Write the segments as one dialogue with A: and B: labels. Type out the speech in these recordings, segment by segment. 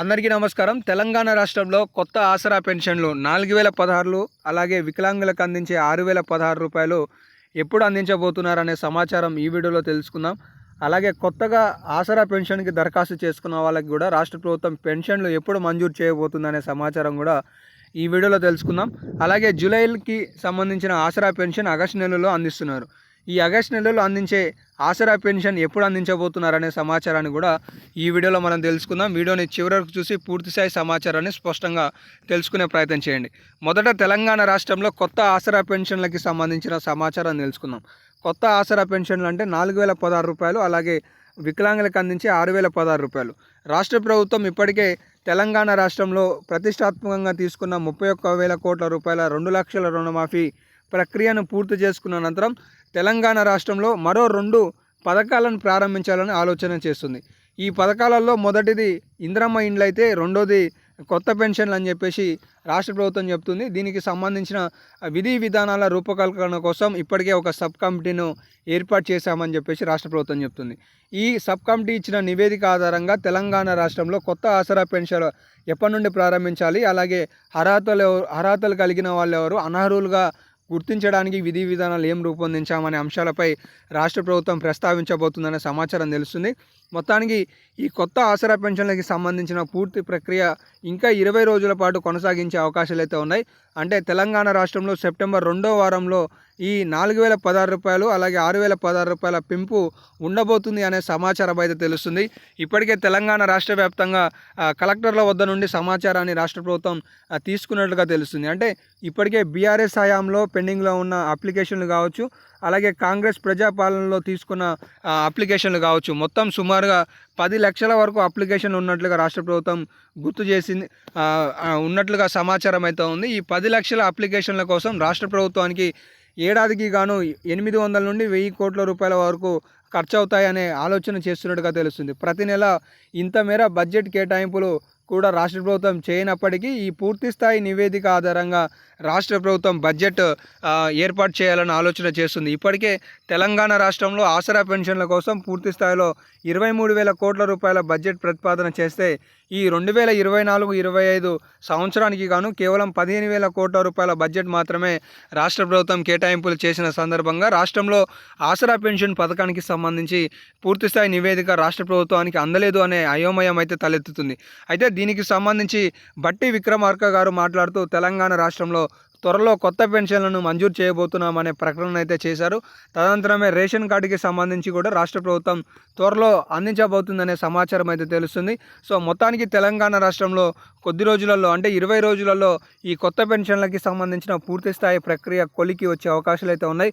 A: అందరికీ నమస్కారం. తెలంగాణ రాష్ట్రంలో కొత్త ఆసరా పెన్షన్లు 4016 అలాగే వికలాంగులకు అందించే 6016 రూపాయలు ఎప్పుడు అందించబోతున్నారనే సమాచారం ఈ వీడియోలో తెలుసుకుందాం. అలాగే కొత్తగా ఆసరా పెన్షన్కి దరఖాస్తు చేసుకున్న వాళ్ళకి కూడా రాష్ట్ర ప్రభుత్వం పెన్షన్లు ఎప్పుడు మంజూరు చేయబోతుందనే సమాచారం కూడా ఈ వీడియోలో తెలుసుకుందాం. అలాగే జూలైకి సంబంధించిన ఆసరా పెన్షన్ ఆగస్టు నెలలో అందిస్తున్నారు. ఈ ఆగస్టు నెలలో అందించే ఆసరా పెన్షన్ ఎప్పుడు అందించబోతున్నారనే సమాచారాన్ని కూడా ఈ వీడియోలో మనం తెలుసుకుందాం. వీడియోని చివరి వరకు చూసి పూర్తిస్థాయి సమాచారాన్ని స్పష్టంగా తెలుసుకునే ప్రయత్నం చేయండి. మొదట తెలంగాణ రాష్ట్రంలో కొత్త ఆసరా పెన్షన్లకి సంబంధించిన సమాచారం తెలుసుకుందాం. కొత్త ఆసరా పెన్షన్లు అంటే 4016 రూపాయలు, అలాగే వికలాంగులకు అందించే 6016 రూపాయలు. రాష్ట్ర ప్రభుత్వం ఇప్పటికే తెలంగాణ రాష్ట్రంలో ప్రతిష్టాత్మకంగా తీసుకున్న 31,000 కోట్ల రూపాయల 2 లక్షల రుణమాఫీ ప్రక్రియను పూర్తి చేసుకున్న అనంతరం తెలంగాణ రాష్ట్రంలో మరో 2 పథకాలను ప్రారంభించాలని ఆలోచన చేస్తుంది. ఈ పథకాలలో మొదటిది ఇందిరమ్మ ఇండ్లు అయితే రెండోది కొత్త పెన్షన్లు అని చెప్పేసి రాష్ట్ర ప్రభుత్వం చెప్తుంది. దీనికి సంబంధించిన విధి విధానాల రూపకల్పన కోసం ఇప్పటికే ఒక సబ్ కమిటీను ఏర్పాటు చేశామని చెప్పేసి రాష్ట్ర ప్రభుత్వం చెప్తుంది. ఈ సబ్ కమిటీ ఇచ్చిన నివేదిక ఆధారంగా తెలంగాణ రాష్ట్రంలో కొత్త ఆసరా పెన్షన్ ఎప్పటి నుండి ప్రారంభించాలి, అలాగే అర్హతలు కలిగిన వాళ్ళు ఎవరు, అనర్హులుగా గుర్తించడానికి విధి విధానాలు ఏం రూపొందించామనే అంశాలపై రాష్ట్ర ప్రభుత్వం ప్రస్తావించబోతుందనే సమాచారం తెలుస్తుంది. మొత్తానికి ఈ కొత్త ఆసరా పెన్షన్లకి సంబంధించిన పూర్తి ప్రక్రియ ఇంకా 20 రోజుల పాటు కొనసాగించే అవకాశాలు అయితే ఉన్నాయి. అంటే తెలంగాణ రాష్ట్రంలో సెప్టెంబర్ 2వ వారంలో ఈ 4016 రూపాయలు అలాగే 6016 రూపాయల పెంపు ఉండబోతుంది అనే సమాచారం అయితే తెలుస్తుంది. ఇప్పటికే తెలంగాణ రాష్ట్ర వ్యాప్తంగా కలెక్టర్ల వద్ద నుండి సమాచారాన్ని రాష్ట్ర ప్రభుత్వం తీసుకున్నట్లుగా తెలుస్తుంది. అంటే ఇప్పటికే బీఆర్ఎస్ హయాంలో పెండింగ్లో ఉన్న అప్లికేషన్లు కావచ్చు, అలాగే కాంగ్రెస్ ప్రజాపాలనలో తీసుకున్న అప్లికేషన్లు కావచ్చు, మొత్తం సుమారుగా 10 లక్షల వరకు అప్లికేషన్లు ఉన్నట్లుగా రాష్ట్ర ప్రభుత్వం గుర్తు చేసింది ఉన్నట్లుగా సమాచారం అయితే ఉంది. ఈ 10 లక్షల అప్లికేషన్ల కోసం రాష్ట్ర ప్రభుత్వానికి ఏడాదికి గాను 800 నుండి 1000 కోట్ల రూపాయల వరకు ఖర్చు అవుతాయనే ఆలోచన చేస్తున్నట్టుగా తెలుస్తుంది. ప్రతి నెల ఇంత మేర బడ్జెట్ కేటాయింపులు కూడా రాష్ట్ర ప్రభుత్వం చేయనప్పటికీ ఈ పూర్తి స్థాయి నివేదిక ఆధారంగా రాష్ట్ర ప్రభుత్వం బడ్జెట్ ఏర్పాటు చేయాలని ఆలోచన చేస్తుంది. ఇప్పటికే తెలంగాణ రాష్ట్రంలో ఆసరా పెన్షన్ల కోసం పూర్తి స్థాయిలో 23,000 కోట్ల రూపాయల బడ్జెట్ ప్రతిపాదన చేస్తే ఈ 2024-25 సంవత్సరానికి గాను కేవలం 15,000 కోట్ల రూపాయల బడ్జెట్ మాత్రమే రాష్ట్ర ప్రభుత్వం కేటాయింపులు చేసిన సందర్భంగా రాష్ట్రంలో ఆసరా పెన్షన్ పథకానికి సంబంధించి పూర్తిస్థాయి నివేదిక రాష్ట్ర ప్రభుత్వానికి అందలేదు అనే అయోమయం అయితే తలెత్తుతుంది. అయితే దీనికి సంబంధించి బట్టి విక్రమార్క గారు మాట్లాడుతూ తెలంగాణ రాష్ట్రంలో త్వరలో కొత్త పెన్షన్లను మంజూరు చేయబోతున్నామనే ప్రకటన అయితే చేశారు. తదనంతరమే రేషన్ కార్డుకి సంబంధించి కూడా రాష్ట్ర ప్రభుత్వం త్వరలో అందించబోతుందనే సమాచారం అయితే తెలుస్తుంది. సో మొత్తానికి తెలంగాణ రాష్ట్రంలో కొద్ది రోజులలో అంటే 20 రోజులలో ఈ కొత్త పెన్షన్లకి సంబంధించిన పూర్తి స్థాయి ప్రక్రియ కొలికి వచ్చే అవకాశాలు అయితే ఉన్నాయి.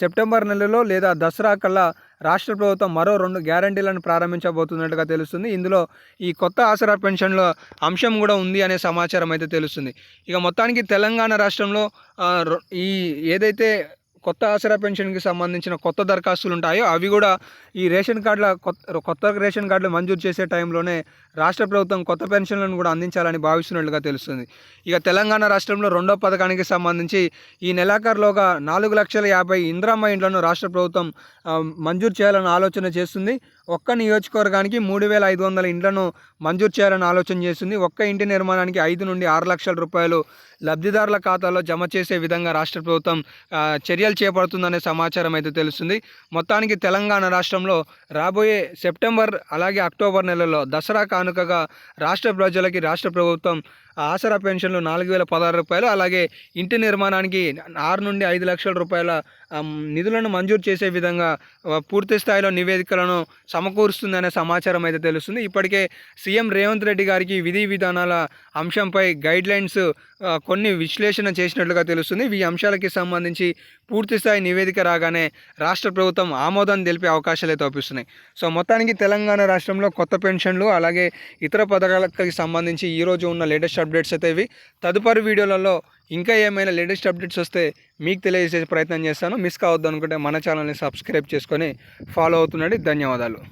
A: సెప్టెంబర్ నెలలో లేదా దసరా కల్లా రాష్ట్ర ప్రభుత్వం మరో 2 గ్యారంటీలను ప్రారంభించబోతున్నట్టుగా తెలుస్తుంది. ఇందులో ఈ కొత్త ఆసరా పెన్షన్ల అంశం కూడా ఉంది అనే సమాచారం అయితే తెలుస్తుంది. ఇక మొత్తానికి తెలంగాణ రాష్ట్రంలో ఈ ఏదైతే కొత్త ఆసరా పెన్షన్కి సంబంధించిన కొత్త దరఖాస్తులు ఉంటాయో అవి కూడా ఈ రేషన్ కార్డుల కొత్త రేషన్ కార్డులు మంజూరు చేసే టైంలోనే రాష్ట్ర ప్రభుత్వం కొత్త పెన్షన్లను కూడా అందించాలని భావిస్తున్నట్లుగా తెలుస్తుంది. ఇక తెలంగాణ రాష్ట్రంలో 2వ పథకానికి సంబంధించి ఈ నెలాఖరులోగా 4,50,000 ఇందిరమ్మ ఇండ్లను రాష్ట్ర ప్రభుత్వం మంజూరు చేయాలని ఆలోచన చేస్తుంది. ఒక్క నియోజకవర్గానికి 3,500 ఇండ్లను మంజూరు చేయాలని ఆలోచన చేస్తుంది. ఒక్క ఇంటి నిర్మాణానికి 5 నుండి 6 లక్షల రూపాయలు లబ్ధిదారుల ఖాతాలో జమ చేసే విధంగా రాష్ట్ర ప్రభుత్వం చర్యలు చేపడుతుందనే సమాచారం అయితే తెలుస్తుంది. మొత్తానికి తెలంగాణ రాష్ట్రంలో రాబోయే సెప్టెంబర్ అలాగే అక్టోబర్ నెలలో దసరా కానుకగా రాష్ట్ర ప్రజలకి రాష్ట్ర ప్రభుత్వం ఆసరా పెన్షన్లు 4,016 రూపాయలు, అలాగే ఇంటి నిర్మాణానికి 6 నుండి 5 లక్షల రూపాయల నిధులను మంజూరు చేసే విధంగా పూర్తి స్థాయిలో నివేదికలను సమకూరుస్తుందనే సమాచారం అయితే తెలుస్తుంది. ఇప్పటికే సీఎం రేవంత్ రెడ్డి గారికి విధి విధానాల అంశంపై గైడ్లైన్స్ కొన్ని విశ్లేషణ చేసినట్లుగా తెలుస్తుంది. ఈ అంశాలకి సంబంధించి పూర్తిస్థాయి నివేదిక రాగానే రాష్ట్ర ప్రభుత్వం ఆమోదం తెలిపే అవకాశాలు అయితే అవుపిస్తున్నాయి. సో మొత్తానికి తెలంగాణ రాష్ట్రంలో కొత్త పెన్షన్లు అలాగే ఇతర పథకాలకు సంబంధించి ఈరోజు ఉన్న లేటెస్ట్ అప్డేట్స్ అయితే ఇవి. తదుపరి వీడియోలలో ఇంకా ఏమైనా లేటెస్ట్ అప్డేట్స్ వస్తే మీకు తెలియజేసే ప్రయత్నం చేస్తాను. మిస్ కావద్దు అనుకుంటే మన ఛానల్ని సబ్స్క్రైబ్ చేసుకొని ఫాలో అవుతుండండి. ధన్యవాదాలు.